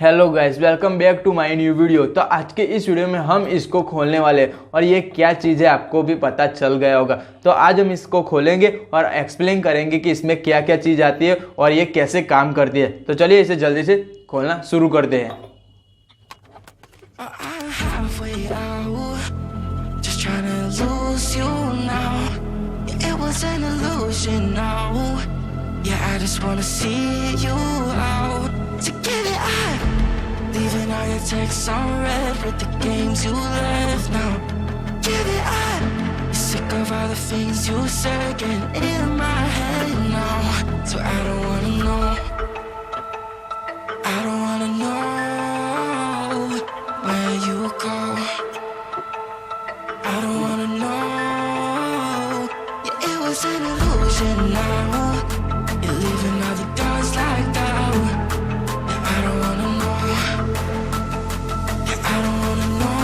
Hello guys, welcome back to my new video. तो आज के इस वीडियो में हम इसको खोलने वाले हैं और ये क्या चीज़ है आपको भी पता चल गया होगा। तो आज हम इसको खोलेंगे और एक्सप्लेन करेंगे कि इसमें क्या क्या चीज़ आती है और ये कैसे काम करती है। तो चलिए इसे जल्दी से खोलना शुरू करते हैं। Yeah, I just wanna see you out to get it out. Leaving all your texts on red with the games you left now. Get it out. You're sick of all the things you said getting in my head now. So I don't wanna know. I don't wanna know where you go. I don't wanna know. Yeah, it was an illusion now. You're leaving all the doors like that. Yeah, I don't wanna know. Yeah, I don't wanna know.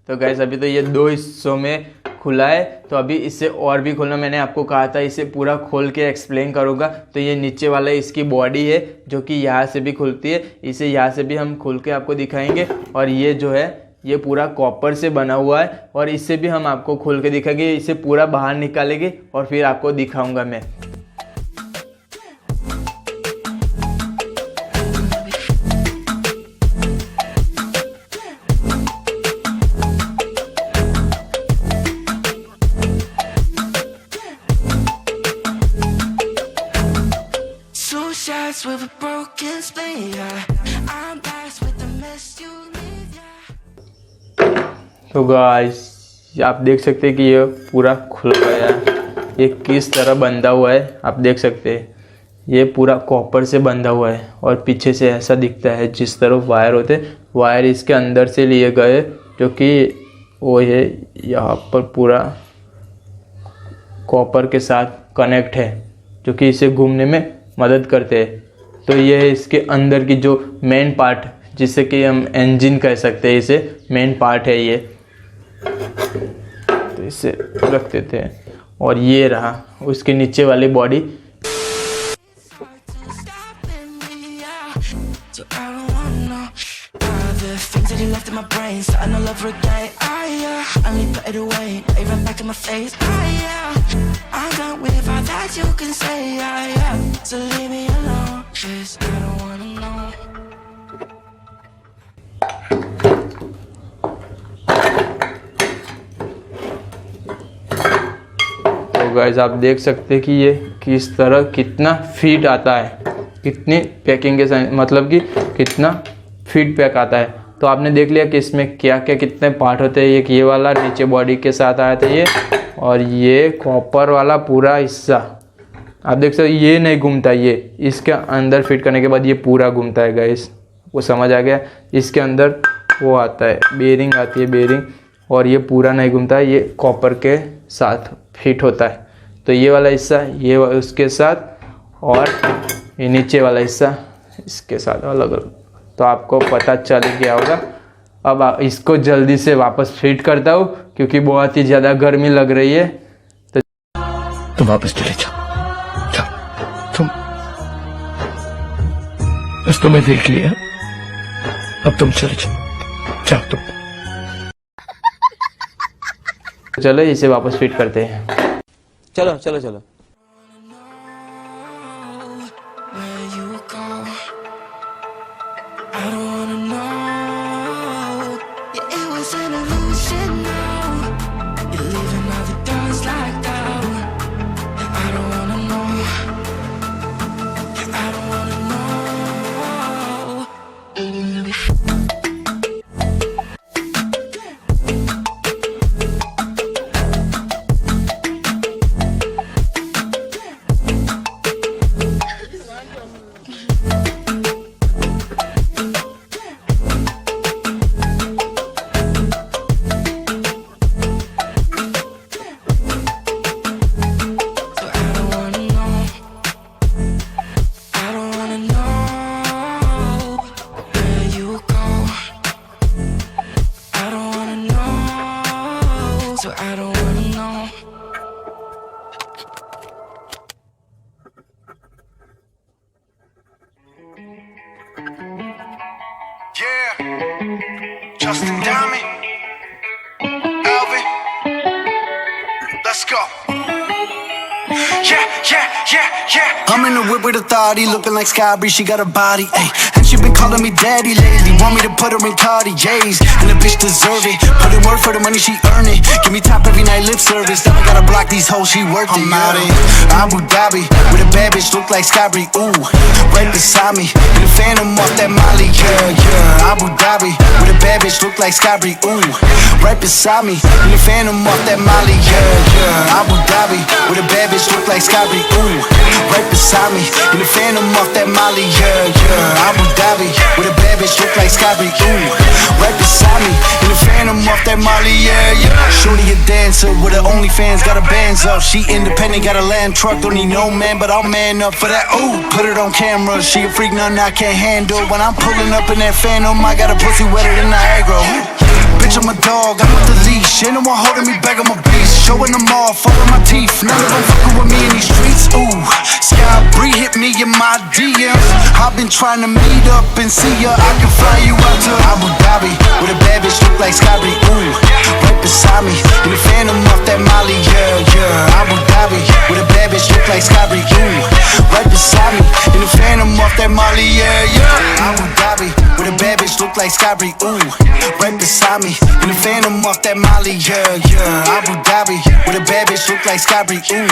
तो guys अभी तो ये दो हिस्सों में खुला है, तो अभी इससे और भी खोलना। मैंने आपको कहा था इसे पूरा खोल के एक्सप्लेन करूँगा। तो ये नीचे वाला इसकी बॉडी है जो कि यहाँ से भी खुलती है, इसे यहाँ से भी हम खोल के आपको दिखाएंगे। और ये जो है ये पूरा कॉपर से बना हुआ है और इससे भी हम आपको खोल के दिखाएंगे। इसे पूरा बाहर निकालेंगे और फिर आपको दिखाऊंगा मैं। With a broken spleen, yeah. I'm back with the mess you leave, yeah. तो गाइस आप देख सकते हैं कि ये पूरा खुल गया है। ये किस तरह बंधा हुआ है आप देख सकते हैं। ये पूरा कॉपर से बंधा हुआ है और पीछे से ऐसा दिखता है जिस तरह वायर होते हैं। वायर इसके अंदर से लिए गए जो कि वो है यहाँ पर पूरा कॉपर के साथ कनेक्ट है जो कि इसे घूमने में मदद करते हैं। तो ये है इसके अंदर की जो मेन पार्ट, जिसे कि हम इंजन कह सकते हैं, इसे मेन पार्ट है ये। तो इसे रख देते हैं और ये रहा उसके नीचे वाली बॉडी। तो गाइस आप देख सकते हैं कि ये किस तरह कितना फिट आता है, कितनी पैकिंग के साथ, मतलब कि कितना फिट पैक आता है। तो आपने देख लिया कि इसमें क्या क्या कितने पार्ट होते हैं। एक ये वाला नीचे बॉडी के साथ आया था ये, और ये कॉपर वाला पूरा हिस्सा आप देख सकते ये नहीं घूमता, ये इसके अंदर फिट करने के बाद ये पूरा घूमता है गाइस। वो समझ आ गया। इसके अंदर वो आता है बेरिंग आती है, बेरिंग, और ये पूरा नहीं घूमता है, ये कॉपर के साथ फिट होता है। तो ये वाला हिस्सा ये उसके साथ और ये नीचे वाला हिस्सा इसके साथ अलग अलग। तो आपको पता चल गया होगा। अब इसको जल्दी से वापस फिट करता हूँ क्योंकि बहुत ही ज़्यादा गर्मी लग रही है। तो तुम वापस चले जाओ, तुम बस तुम्हें देख लिया, अब तुम चले जाओ तुम। चलो इसे वापस फिट करते हैं। चलो चलो चलो। so I don't wanna know. Yeah, Justin Diamond, Alvin, let's go. Yeah. I'm in the whip with authority, looking like Skybree, she got a body, ayy. And she been calling me daddy lately, want me to put her in Cartiers, and the bitch deserve it. Put in work for the money, she earn it. Give me top every night, lip service. Now I gotta block these hoes, she worth it. I'm out in Abu Dhabi, with a bad bitch, look like Skybree, ooh. Right beside me, in the phantom off that Molly, yeah. Abu Dhabi, with a bad bitch, look like Skybree, ooh. Right beside me, in the phantom off that Molly, yeah. Abu Dhabi, with a bad bitch, look like Skybree, ooh. Right beside me, in the phantom off that Molly, yeah. Abu Dhabi, with a bad bitch, look like Skybree, ooh. Right beside me, in the phantom off that Molly, yeah. Shorty a dancer with her OnlyFans, got her bands up. She independent, got a land truck, don't need no man, but I'll man up for that, ooh. Put it on camera, she a freak, nothing I can't handle. When I'm pulling up in that phantom, I got a pussy wetter than Niagara. Bitch, I'm a dog, I'm with the leash. Ain't no one holding me back, I'm a beast. Showing them all, falling my teeth. None of them fucking with me in these streets, ooh. Skybree hit me in my DMs. I've been trying to meet up and see ya. I can fly you out to Abu Dhabi, with a bad bitch look like Skybree, ooh. Right beside me, in the phantom off that Molly, yeah. Abu Dhabi, with a bad bitch look like Skybree, ooh. Right beside me, in the phantom off that Molly, yeah. Abu Dhabi, with a bad bitch look like Skybree, ooh. Right beside me, in the phantom off that Molly, yeah. Abu Dhabi, with a bad bitch look like Skybree, ooh.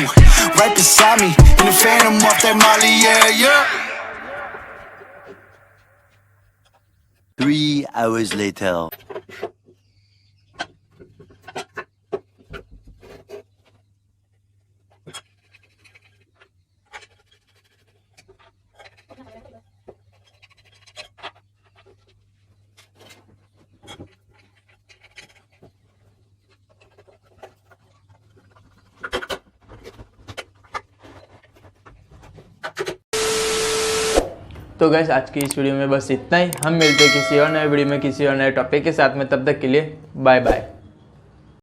Right beside me, in the phantom off that Molly, yeah. 3 hours later. तो guys आज की इस video में बस इतना ही। हम मिलते हैं किसी और नए वीडियो में किसी और नए टॉपिक के साथ में। तब तक के लिए बाय बाय।